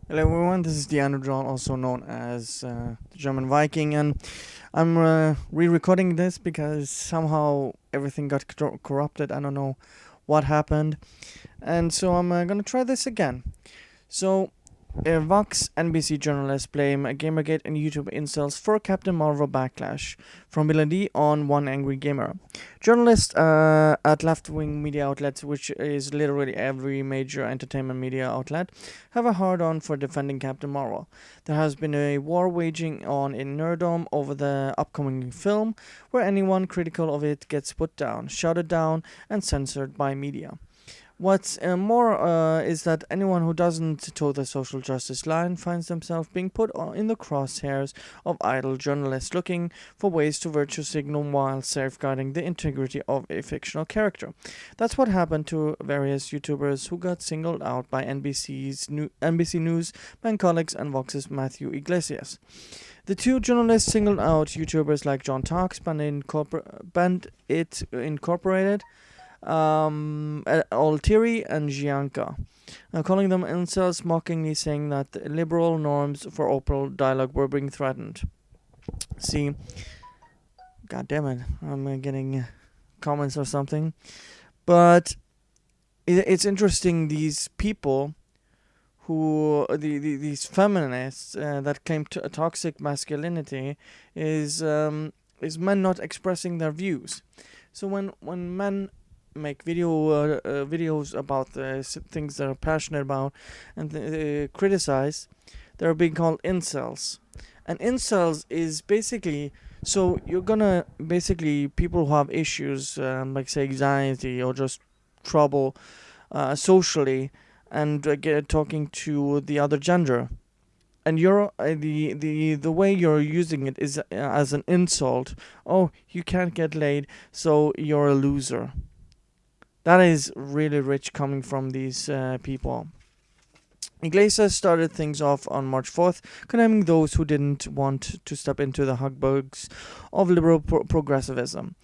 Hello everyone, this is the Underdog, also known as the German Viking, and I'm re-recording this because somehow everything got corrupted. I don't know what happened, and so I'm gonna try this again. So Vox NBC journalists blame Gamergate and YouTube incels for Captain Marvel Backlash from Biladi on One Angry Gamer. Journalists at left-wing media outlets, which is literally every major entertainment media outlet, have a hard-on for defending Captain Marvel. There has been a war waging on in Nerdom over the upcoming film, where anyone critical of it gets put down, shouted down, and censored by media. What's more is that anyone who doesn't toe the social justice line finds themselves being put in the crosshairs of idle journalists looking for ways to virtue signal while safeguarding the integrity of a fictional character. That's what happened to various YouTubers who got singled out by NBC News, my colleagues, and Vox's Matthew Iglesias. The two journalists singled out YouTubers like John Talks, Band It Incorporated, Altieri and Gianca, calling them incels, mockingly saying that the liberal norms for open dialogue were being threatened. See, god damn it, I'm getting comments or something. But it's interesting, these people these feminists that claim toxic masculinity is men not expressing their views. So when men make videos about the things they're passionate about and criticize, they're being called incels. And incels is basically, so you're gonna basically people who have issues, like say anxiety or just trouble socially, and get talking to the other gender, and you're the way you're using it is as an insult. Oh, you can't get laid, so you're a loser. That is really rich coming from these people. Iglesias started things off on March 4th, condemning those who didn't want to step into the huckbugs of liberal progressivism.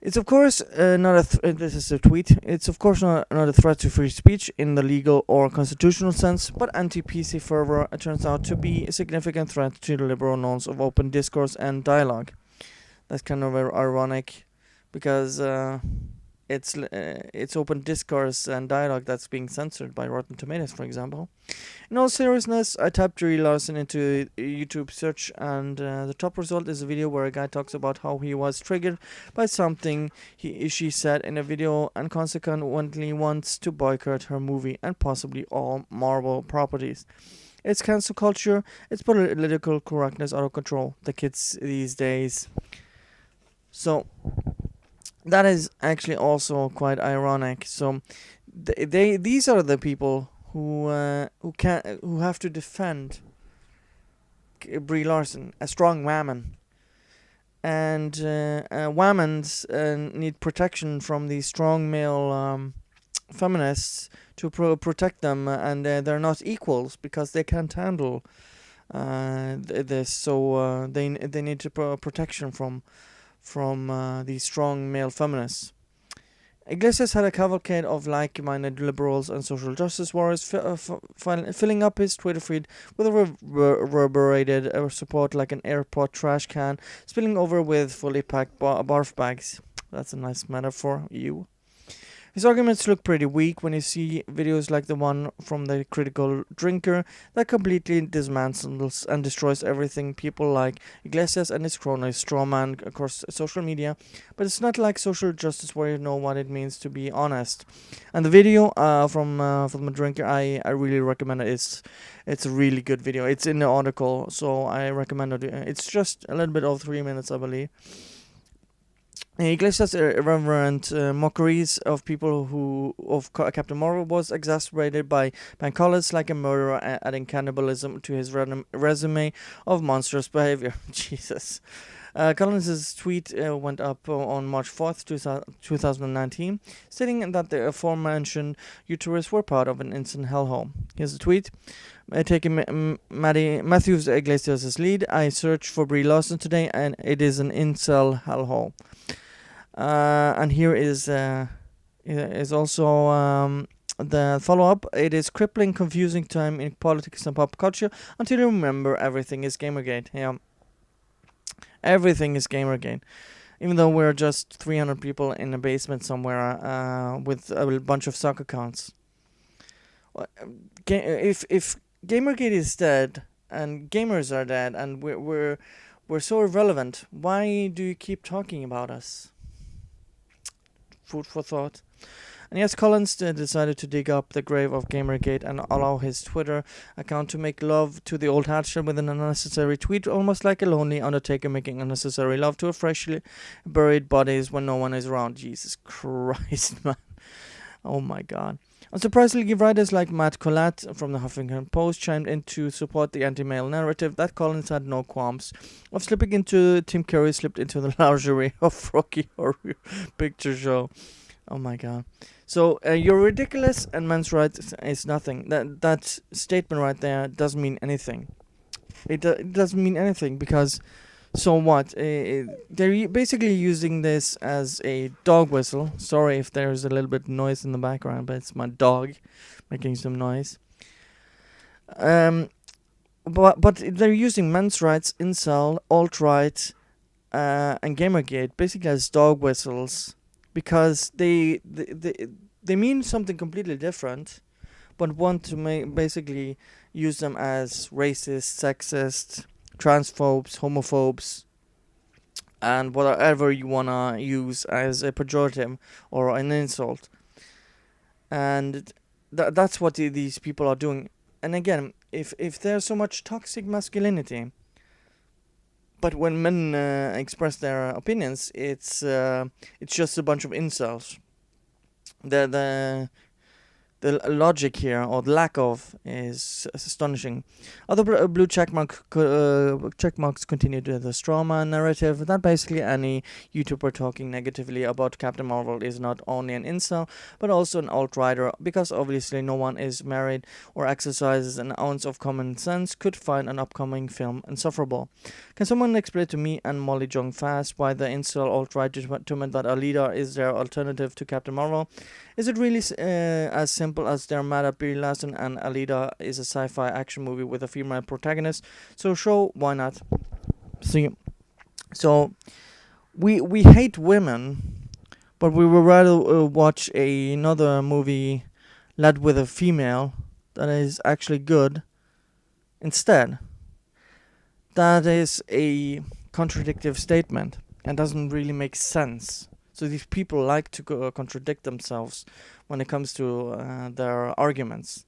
It's of course not this is a tweet. It's of course not a threat to free speech in the legal or constitutional sense, but anti-PC fervor turns out to be a significant threat to the liberal norms of open discourse and dialogue. That's kind of ironic, because it's open discourse and dialogue that's being censored by Rotten Tomatoes, for example. In all seriousness, I typed Brie Larson into a YouTube search, and the top result is a video where a guy talks about how he was triggered by something she said in a video and consequently wants to boycott her movie and possibly all Marvel properties. It's cancel culture, it's political correctness out of control. The kids these days. So that is actually also quite ironic. So these are the people who have to defend Brie Larson, a strong woman, and women's need protection from these strong male feminists to protect them, and they're not equals because they can't handle this. So they need to protection from these strong male feminists. Iglesias had a cavalcade of like-minded liberals and social justice warriors, filling up his Twitter feed with reverberated support like an airport trash can, spilling over with fully packed barf bags. That's a nice metaphor, you. His arguments look pretty weak when you see videos like the one from the critical drinker that completely dismantles and destroys everything people like Iglesias and his cronies strawman across social media. But it's not like social justice where you know what it means to be honest. And the video from the drinker, I really recommend it. It's a really good video. It's in the article, so I recommend it. It's just a little bit of 3 minutes, I believe. Iglesias' irreverent mockeries of people Captain Marvel was exacerbated by college like a murderer adding cannibalism to his resume of monstrous behavior. Jesus. Collins' tweet went up on March 4th, 2019, stating that the aforementioned YouTubers were part of an instant hellhole. Here's the tweet. Taking Matthews Iglesias' lead, I searched for Brie Larson today, and it is an incel hellhole. And here is also The follow-up, it is crippling, confusing time in politics and pop culture until you remember everything is Gamergate. Yeah, everything is Gamergate. Even though we're just 300 people in a basement somewhere with a bunch of soccer accounts. If Gamergate is dead and gamers are dead and we're so irrelevant, why do you keep talking about us? Food for thought. And yes, Collins decided to dig up the grave of Gamergate and allow his Twitter account to make love to the old hatchet with an unnecessary tweet, almost like a lonely undertaker making unnecessary love to a freshly buried bodies when no one is around. Jesus Christ, man. Oh my god. Unsurprisingly, writers like Matt Collette from the Huffington Post chimed in to support the anti-male narrative that Collins had no qualms of slipping into. Tim Curry slipped into the lingerie of Rocky Horror Picture Show. Oh my god. So you're ridiculous and men's rights is nothing. That statement right there doesn't mean anything. It doesn't mean anything because so what? They're basically using this as a dog whistle. Sorry if there's a little bit noise in the background, but it's my dog making some noise. But they're using men's rights, incel, alt-right, and Gamergate basically as dog whistles because they mean something completely different, but want to basically use them as racist, sexist, transphobes, homophobes, and whatever you wanna use as a pejorative or an insult. And that's what these people are doing. And again, if there's so much toxic masculinity, but when men express their opinions, it's just a bunch of incels. The logic here, or the lack of, is astonishing. Other blue checkmarks continued the straw man narrative that basically any YouTuber talking negatively about Captain Marvel is not only an incel, but also an alt-righter, because obviously no one is married or exercises an ounce of common sense could find an upcoming film insufferable. Can someone explain to me and Molly Jong Fast why the incel alt-right determined that Alita is their alternative to Captain Marvel? Is it really as simple as they're mad at Brie Larson and Alita is a sci-fi action movie with a female protagonist? So show, why not? See, so we hate women, but we would rather watch another movie led with a female that is actually good instead. That is a contradictive statement and doesn't really make sense. So these people like to contradict themselves when it comes to their arguments.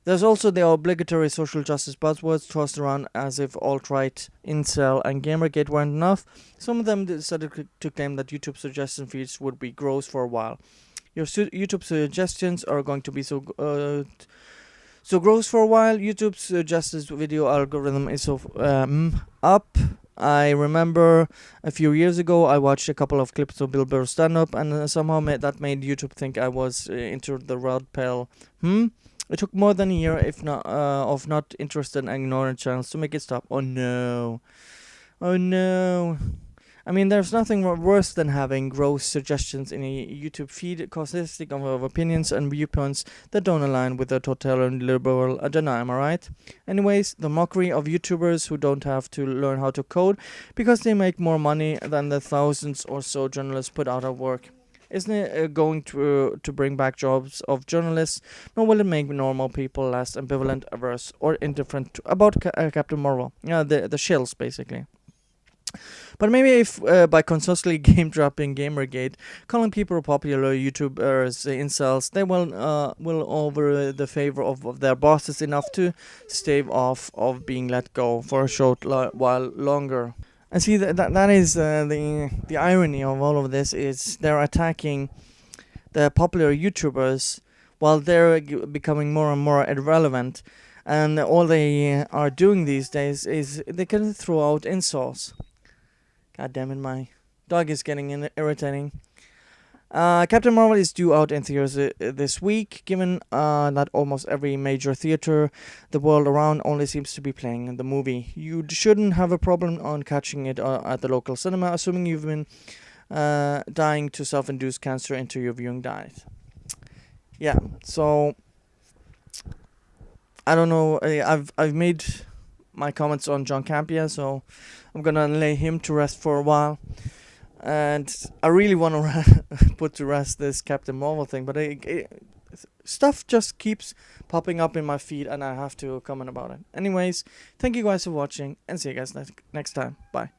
There's also the obligatory social justice buzzwords tossed around as if alt-right, incel, and Gamergate weren't enough. Some of them decided to claim that YouTube suggestion feeds would be gross for a while. Your YouTube suggestions are going to be so gross for a while. YouTube's justice video algorithm is so up. I remember a few years ago I watched a couple of clips of Bill Burr's stand-up, and somehow that made YouTube think I was into the red pill. It took more than a year, if not of not interested and ignorant channels to make it stop. Oh no. I mean, there's nothing worse than having gross suggestions in a YouTube feed consisting of opinions and viewpoints that don't align with the totalitarian liberal agenda, am I right? Anyways, the mockery of YouTubers who don't have to learn how to code because they make more money than the thousands or so journalists put out of work. Isn't it going to bring back jobs of journalists? Nor will it make normal people less ambivalent, averse, or indifferent about Captain Marvel. Yeah, the shills, basically. But maybe if by constantly game dropping Gamergate, calling people popular YouTubers incels, they will over the favor of their bosses enough to stave off of being let go for a short while longer. And see that is the irony of all of this is they're attacking the popular YouTubers while they're becoming more and more irrelevant, and all they are doing these days is they can throw out insults. God damn it, my dog is getting irritating. Captain Marvel is due out in theaters this week, given that almost every major theater the world around only seems to be playing the movie. You shouldn't have a problem on catching it at the local cinema, assuming you've been dying to self-induce cancer into your viewing diet. yeah. So I don't know. I've made my comments on John Campia, so I'm gonna lay him to rest for a while. And I really want to put to rest this Captain Marvel thing, but stuff just keeps popping up in my feed, and I have to comment about it. Anyways, thank you guys for watching, and see you guys next time. Bye.